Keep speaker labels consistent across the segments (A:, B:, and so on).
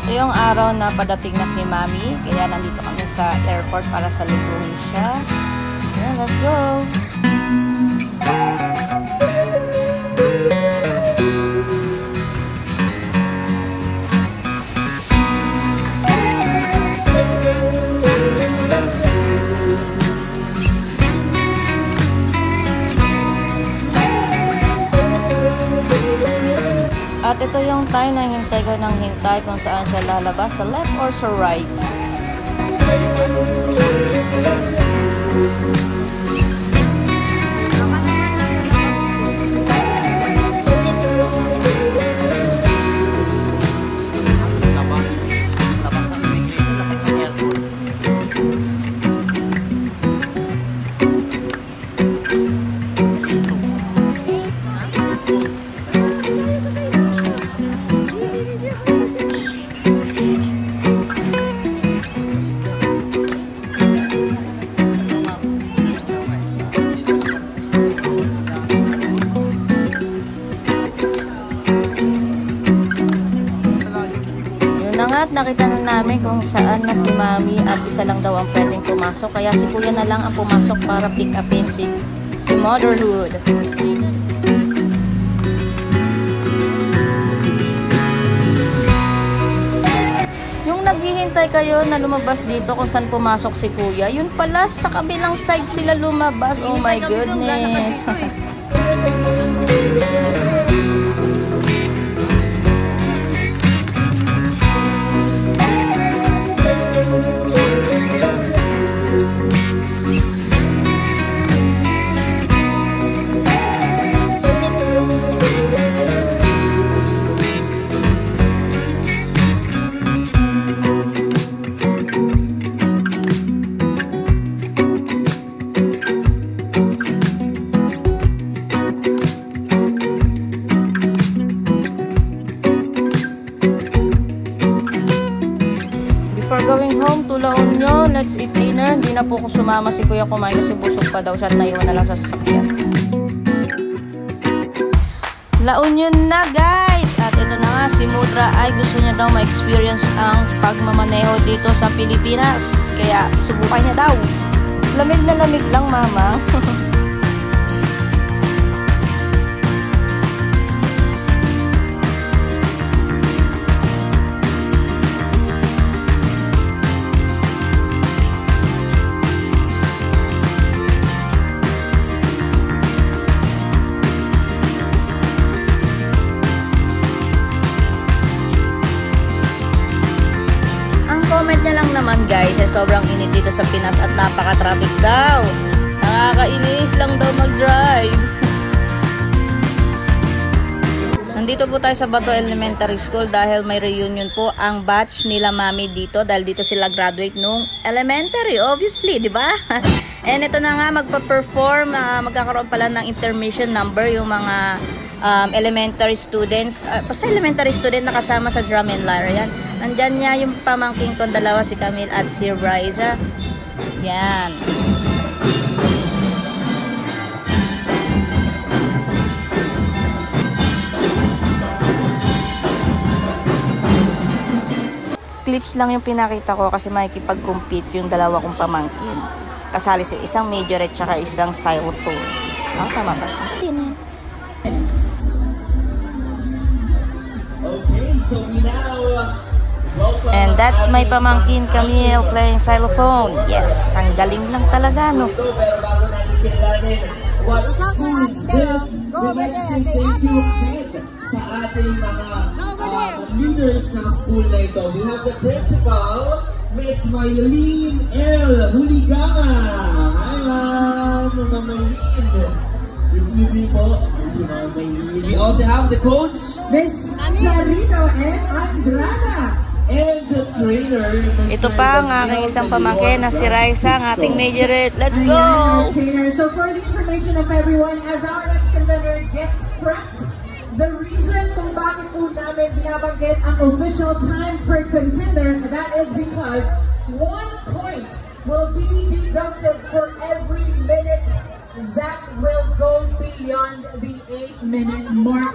A: Ito yung araw na padating na si Mami. Kaya nandito kami sa airport para salubungin siya. Yeah, let's go! At ito yung time na hintay ko ng hintay kung saan siya lalabas, sa left or sa right. At nakita na namin kung saan na si Mami at isa lang daw ang pwedeng pumasok. Kaya si Kuya na lang ang pumasok para pick upin si Motherhood. Yung naghihintay kayo na lumabas dito kung saan pumasok si Kuya, yun pala sa kabilang side sila lumabas. Oh my goodness. Going home to La Union, let's eat dinner. Hindi na po ko sumama si Kuya kumain kasi busog pa daw siya at naiwan na lang sa sasakyan. La Union na guys! At ito na nga, si Mudra ay gusto niya daw ma-experience ang pagmamaneho dito sa Pilipinas. Kaya subukan niya daw. Lamig na lamig lang mama. Comment niya lang naman guys, sobrang init dito sa Pinas at napaka-traffic daw. Nakakainis lang daw mag-drive. Nandito po tayo sa Bato Elementary School dahil may reunion po ang batch nila Mami dito dahil dito sila graduate nung elementary, obviously, di ba? And ito na nga, magpa-perform, magkakaroon pala ng intermission number yung mga elementary students, basta elementary student na kasama sa drum and lyre. Yan. Nandyan niya yung pamangking kong dalawa, si Camille at si Riza. Yan. Clips lang yung pinakita ko kasi makikipag-compete yung dalawa kong pamangkin. Kasali sa isang majorette tsaka isang xylophone. Oh, tama ba? Gusto yun. And that's my pamangkin Camille playing xylophone. Yes, ang galing lang talaga, no?
B: Sa ating mga leaders ng school na ito. We have the principal, Miss Maylene L. Huligama. Hi, ma'am. Ma'am Maylene. Good evening po. We also have the coach,
C: Miss Charino and Andrada.
B: And the trainer,
A: ito pa ang aking isang pamangkin na si Raisa, ang ating majorette. Let's go!
C: So for the information of everyone, as our next contender gets prepped, the reason kung bakit po namin binabanggit ang official time per contender, that is because 1 point will be deducted for every minute that will go beyond the 8 minute mark.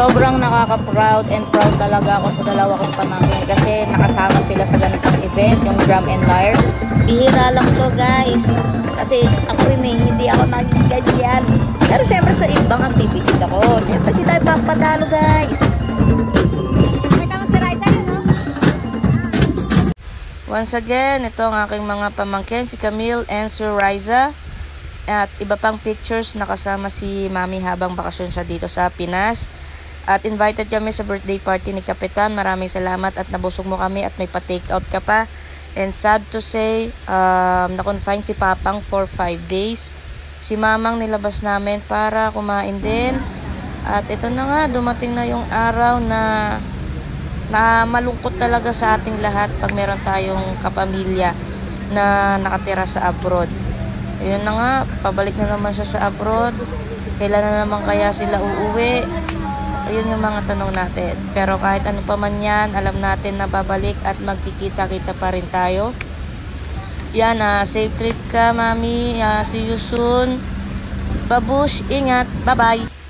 A: Sobrang nakaka-proud and proud talaga ako sa dalawa kong pamangkin kasi nakasama sila sa ganitong event, yung Drum and Lyre. Bihira lang to guys. Kasi ako rin hindi ako naging ganyan. Pero syempre sa ibang activities ako. Syempre di tayo papadalo guys. Once again, ito ang aking mga pamangkin, si Camille and si Riza. At iba pang pictures nakasama si Mami habang bakasyon siya dito sa Pinas. At invited kami sa birthday party ni Kapitan. Maraming salamat at nabusog mo kami at may pa-take out ka pa. And sad to say, na-confine si Papang for 5 days. Si Mamang nilabas namin para kumain din. At ito na nga, dumating na yung araw na malungkot talaga sa ating lahat pag meron tayong kapamilya na nakatira sa abroad. Ayun na nga, pabalik na naman siya sa abroad. Kailan na naman kaya sila uuwi? Ayun yung mga tanong natin. Pero kahit ano pa man yan, alam natin na babalik at magkikita-kita pa rin tayo. Yan, safe trip ka, Mami. See you soon. Babush, ingat. Bye-bye.